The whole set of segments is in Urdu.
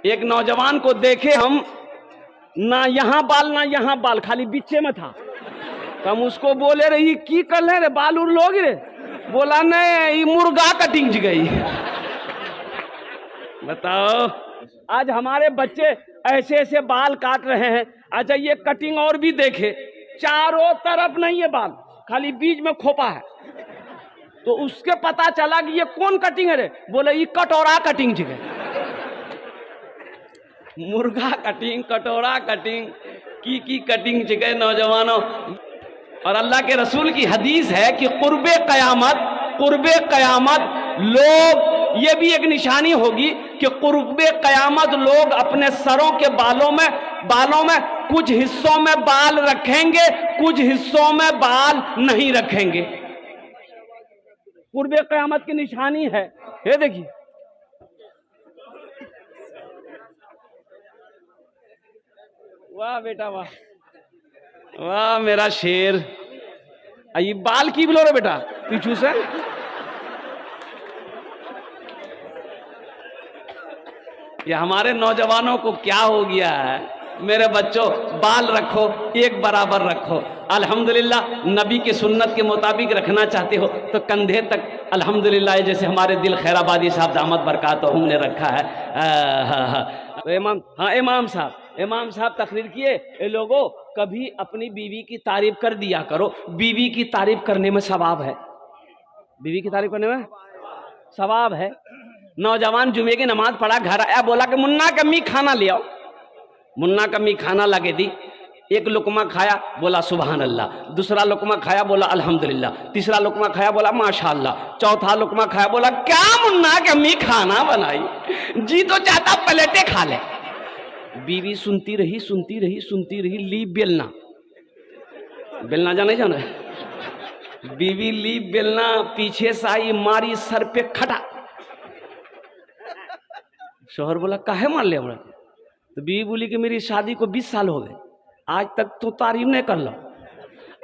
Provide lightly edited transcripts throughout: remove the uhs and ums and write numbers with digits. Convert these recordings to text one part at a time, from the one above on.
ایک نوجوان کو دیکھے ہم، نہ یہاں بال نہ یہاں بال، خالی بیچے میں تھا. تو ہم اس کو بولے رہی کی کر لے رے بال ار لوگ رے؟ بولا نہیں یہ مرغا کٹنگ گئی. بتاؤ آج ہمارے بچے ایسے ایسے بال کاٹ رہے ہیں. اچھا یہ کٹنگ اور بھی دیکھے، چاروں طرف نہیں ہے بال، خالی بیچ میں کھوپا ہے. تو اس کے پتا چلا کہ یہ کون کٹنگ ہے رے؟ بولے یہ کٹورا کٹنگ جگہ. مرغا کٹنگ، کٹورا کٹنگ کی کٹنگ جگہ نوجوانوں. اور اللہ کے رسول کی حدیث ہے کہ قرب قیامت لوگ، یہ بھی ایک نشانی ہوگی کہ قرب قیامت لوگ اپنے سروں کے بالوں میں کچھ حصوں میں بال رکھیں گے، کچھ حصوں میں بال نہیں رکھیں گے. قرب قیامت کی نشانی ہے یہ دیکھیے. واہ بیٹا واہ، واہ میرا شیر. یہ بال کی بلو رہے بیٹا پیچھو سے. یہ ہمارے نوجوانوں کو کیا ہو گیا ہے؟ میرے بچوں بال رکھو، ایک برابر رکھو. الحمدللہ نبی کی سنت کے مطابق رکھنا چاہتے ہو تو کندھے تک الحمدللہ، جیسے ہمارے دل خیر آبادی صاحب دامت برکاتہم نے رکھا ہے. امام صاحب تقریر کیے، اے لوگوں کبھی اپنی بیوی کی تعریف کر دیا کرو. بیوی کی تعریف کرنے میں ثواب ہے، بیوی کی تعریف کرنے میں ثواب ہے. نوجوان جمعے کی نماز پڑھا، گھر آیا، بولا کہ منا کمی کھانا لے آؤ. منا کمی کھانا لگے دی. ایک لقمہ کھایا، بولا سبحان اللہ. دوسرا لقمہ کھایا، بولا الحمدللہ. تیسرا لقمہ کھایا، بولا ماشاءاللہ. چوتھا لقمہ کھایا، بولا کیا منا کمی کھانا بنائی، جی تو چاہتا پلیٹیں کھا لے. بیوی سنتی رہی. لی بیلنا جانا بیوی لی بیلنا پیچھے سے آئی، ماری سر پہ کھٹا. شوہر بولا کاہے مار لے ہمارا؟ تو بیوی بولی کہ میری شادی کو 20 سال ہو گئے، آج تک تو تعریف نہیں کر لو.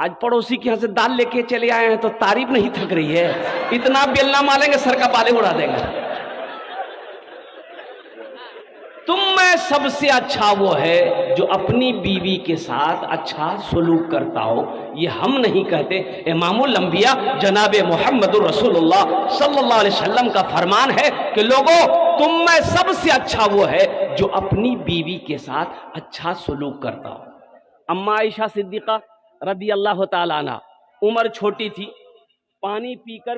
آج پڑوسی کے یہاں سے دال لے کے چلے آئے ہیں تو تعریف نہیں تھک رہی ہے. اتنا بیلنا ماریں گے سر کا بالے اڑا دیں گے. تم میں سب سے اچھا وہ ہے جو اپنی بیوی کے ساتھ اچھا سلوک کرتا ہو. یہ ہم نہیں کہتے، امام الانبیاء جناب محمد رسول اللہ صلی اللہ علیہ وسلم کا فرمان ہے کہ لوگوں تم میں سب سے اچھا وہ ہے جو اپنی بیوی کے ساتھ اچھا سلوک کرتا ہو. اما عائشہ صدیقہ رضی اللہ تعالیٰ عنہ، عمر چھوٹی تھی، پانی پی کر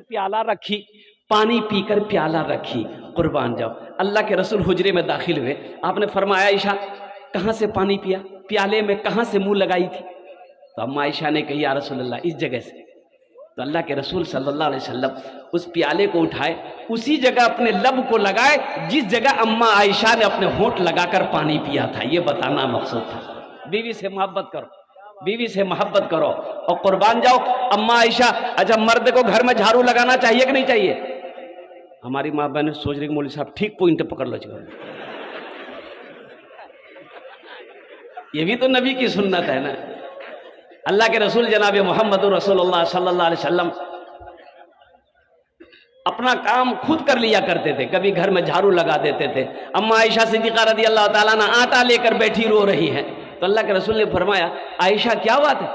پیالہ رکھی. قربان جاؤ. اللہ کے رسول حجرے میں داخل ہوئے، آپ نے فرمایا عائشہ کہاں سے پانی پیا؟ پیالے میں کہاں سے منہ لگائی تھی؟ تو اما عائشہ نے کہی یا رسول اللہ اس جگہ سے. تو اللہ کے رسول صلی اللہ علیہ وسلم اس پیالے کو اٹھائے، اسی جگہ اپنے لب کو لگائے جس جگہ اما عائشہ نے اپنے ہونٹ لگا کر پانی پیا تھا. یہ بتانا مقصود تھا. بیوی سے محبت کرو اور قربان جاؤ. اما عائشہ، اچھا مرد کو گھر میں جھاڑو لگانا چاہیے کہ نہیں چاہیے؟ ہماری ماں بہنیں سوچ رہی کہ مولوی صاحب ٹھیک پوائنٹ پکڑ لو. یہ بھی تو نبی کی سنت ہے نا. اللہ کے رسول جناب محمد رسول اللہ صلی اللہ علیہ وسلم اپنا کام خود کر لیا کرتے تھے، کبھی گھر میں جھاڑو لگا دیتے تھے. اما عائشہ صدیقہ رضی اللہ تعالیٰ عنہ آٹا لے کر بیٹھی رو رہی ہیں. تو اللہ کے رسول نے فرمایا عائشہ کیا بات ہے،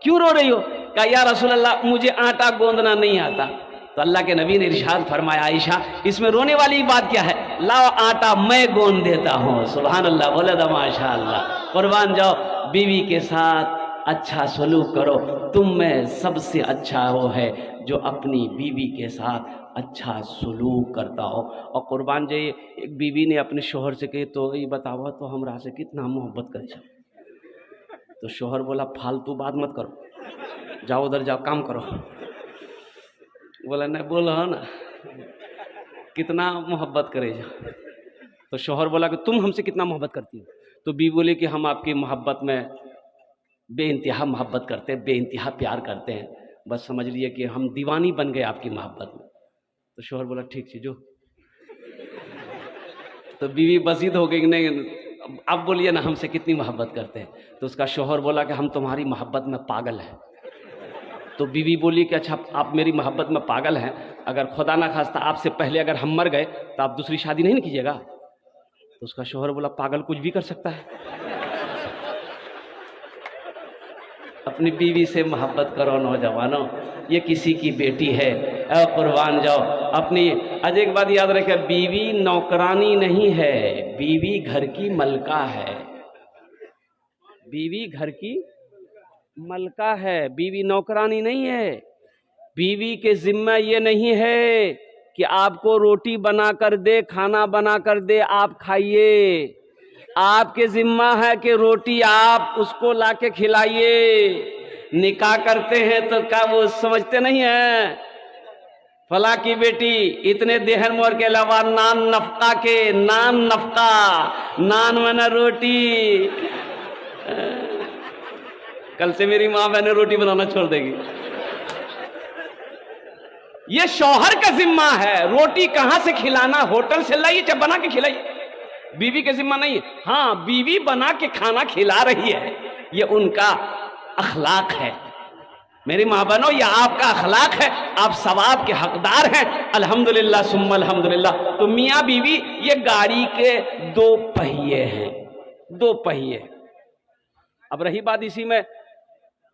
کیوں رو رہی ہو؟ کہا یا رسول اللہ مجھے آٹا گوندنا نہیں آتا. تو اللہ کے نبی نے ارشاد فرمایا عائشہ اس میں رونے والی بات کیا ہے، لاؤ آٹا میں گوند دیتا ہوں. سبحان اللہ، بولے دا ماشاء اللہ. قربان جاؤ. بیوی کے ساتھ اچھا سلوک کرو. تم میں سب سے اچھا وہ ہے جو اپنی بیوی کے ساتھ اچھا سلوک کرتا ہو. اور قربان جائے ایک بیوی نے اپنے شوہر سے کہی تو یہ بتاؤ تو ہمرا سے کتنا محبت کرے. تو شوہر بولا فالتو بات مت کرو، جاؤ ادھر جاؤ کام کرو. بولا نہیں بولو نا کتنا محبت کرے جا. تو شوہر بولا کہ تم ہم سے کتنا محبت کرتی ہو؟ تو بیوی بولی کہ ہم آپ کی محبت میں بے انتہا محبت کرتے ہیں، بے انتہا پیار کرتے ہیں، بس سمجھ لیے کہ ہم دیوانی بن گئے آپ کی محبت میں. تو شوہر بولا ٹھیک جو. تو بیوی بزید ہو گئی کہ نہیں اب بولیے نا ہم سے کتنی محبت کرتے ہیں. تو اس کا شوہر بولا کہ ہم تمہاری محبت میں پاگل ہیں. تو بیوی بولی کہ اچھا آپ میری محبت میں پاگل ہیں، اگر خدا نہ خواستہ آپ سے پہلے اگر ہم مر گئے تو آپ دوسری شادی نہیں کیجیے گا. تو اس کا شوہر بولا پاگل کچھ بھی کر سکتا ہے، اپنی بیوی سے محبت کرو نوجوانوں، یہ کسی کی بیٹی ہے، اے قربان جاؤ اپنی۔ آج ایک بات یاد رکھے، بیوی نوکرانی نہیں ہے، بیوی گھر کی ملکہ ہے، بیوی گھر کی ملکہ ہے، بیوی نوکرانی نہیں ہے۔ بیوی کے ذمہ یہ نہیں ہے کہ آپ کو روٹی بنا کر دے، کھانا بنا کر دے، آپ کھائیے، آپ کے ذمہ ہے کہ روٹی آپ اس کو لا کے کھلائیے۔ نکاح کرتے ہیں تو کیا وہ سمجھتے نہیں ہیں فلاں کی بیٹی اتنے دہن مور کے علاوہ نان نفقہ کے، نان نفقہ، نان میں روٹی، کل سے میری ماں بہنیں روٹی بنانا چھوڑ دے گی۔ یہ شوہر کا ذمہ ہے، روٹی کہاں سے کھلانا، ہوٹل سے لائیے چاہے بنا کے کھلائیے، بیوی کے ذمہ نہیں ہے۔ ہاں بیوی بنا کے کھانا کھلا رہی ہے، یہ ان کا اخلاق ہے، میری ماں بہنوں یہ آپ کا اخلاق ہے، آپ ثواب کے حقدار ہیں، الحمدللہ ثم الحمدللہ۔ تو میاں بیوی یہ گاڑی کے دو پہیے ہیں، دو پہیے۔ اب رہی بات اسی میں،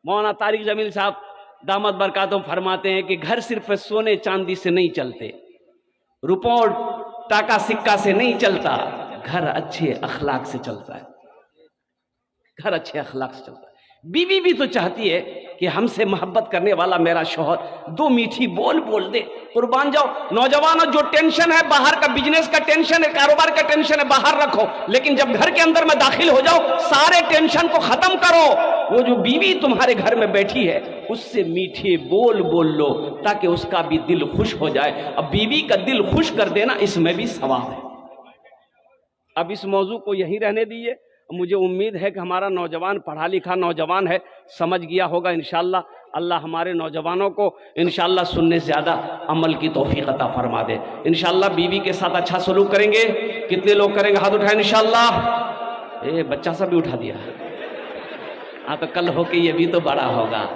مولانا طارق جمیل صاحب دامت برکاتہم فرماتے ہیں کہ گھر صرف سونے چاندی سے نہیں چلتے، روپوں اور ٹاکا سکہ سے نہیں چلتا، گھر اچھے اخلاق سے چلتا ہے، گھر اچھے اخلاق سے چلتا ہے۔ بیوی بھی تو چاہتی ہے کہ ہم سے محبت کرنے والا میرا شوہر دو میٹھی بول بول دے، قربان جاؤ۔ نوجوانوں جو ٹینشن ہے باہر کا، بزنس کا ٹینشن ہے، کاروبار کا ٹینشن ہے، باہر رکھو، لیکن جب گھر کے اندر میں داخل ہو جاؤ سارے ٹینشن کو ختم کرو۔ وہ جو بیوی تمہارے گھر میں بیٹھی ہے اس سے میٹھے بول بول لو تاکہ اس کا بھی دل خوش ہو جائے۔ اب بیوی کا دل خوش کر دینا اس میں بھی ثواب ہے۔ اب اس موضوع کو یہی رہنے دیجیے، مجھے امید ہے کہ ہمارا نوجوان پڑھا لکھا نوجوان ہے، سمجھ گیا ہوگا انشاءاللہ۔ اللہ ہمارے نوجوانوں کو انشاءاللہ سننے سے زیادہ عمل کی توفیق عطا فرما دے۔ انشاءاللہ بیوی کے ساتھ اچھا سلوک کریں گے، کتنے لوگ کریں گے ہاتھ اٹھائیں انشاءاللہ؟ بچہ سا بھی اٹھا دیا، ہاں تو کل ہو کے یہ بھی تو بڑا ہوگا،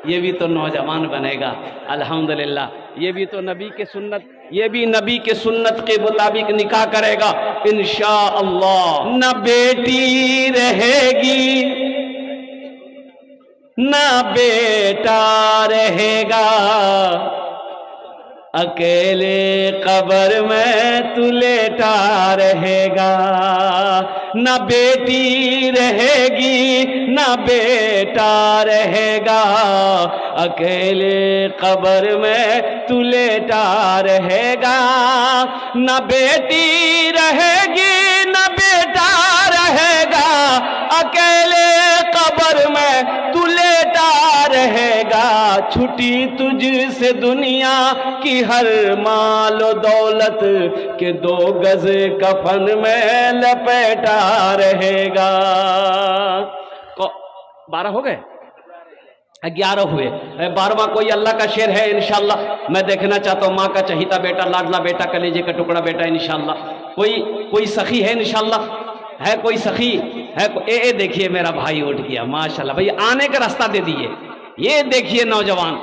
یہ بھی تو نوجوان بنے گا، الحمدللہ۔ یہ بھی تو نبی کے سنت، یہ بھی نبی کے سنت کے مطابق نکاح کرے گا انشاءاللہ۔ نہ بیٹی رہے گی نہ بیٹا رہے گا، اکیلے قبر میں تو لیٹا رہے گا۔ نہ بیٹی رہے گی نہ بیٹا رہے گا، اکیلے قبر میں تو لیٹا رہے گا۔ نہ بیٹی رہے گی نہ بیٹا رہے گا، اکیلے قبر میں تو لیٹا رہے گا۔ چھٹی تجھ سے دنیا کی ہر مال و دولت کے 2 گز کفن میں لپیٹا رہے گا۔ 12 ہو گئے، 11 ہوئے، 12واں کوئی اللہ کا شعر ہے انشاءاللہ میں دیکھنا چاہتا ہوں۔ ماں کا چہیتا بیٹا، لاڈلا بیٹا، کلیجے کا ٹکڑا بیٹا، انشاءاللہ کوئی سخی ہے انشاءاللہ؟ ہے کوئی سخی ہے؟ اے دیکھیے میرا بھائی اٹھ گیا، ماشاءاللہ بھائی آنے کا راستہ دے دیئے۔ یہ دیکھیے نوجوان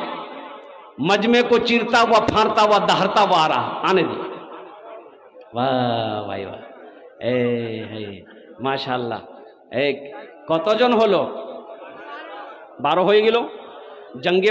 مجمع کو چیرتا ہوا، پھاڑتا ہوا، دہرتا ہوا آ رہا، آنے دی۔ واہ بھائی واہ، ماشاءاللہ۔ কতজন হলো? 12 হয়ে গেল। জঙ্গে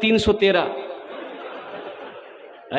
313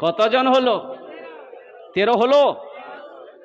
কতজন হলো? 13 হলো।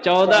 14।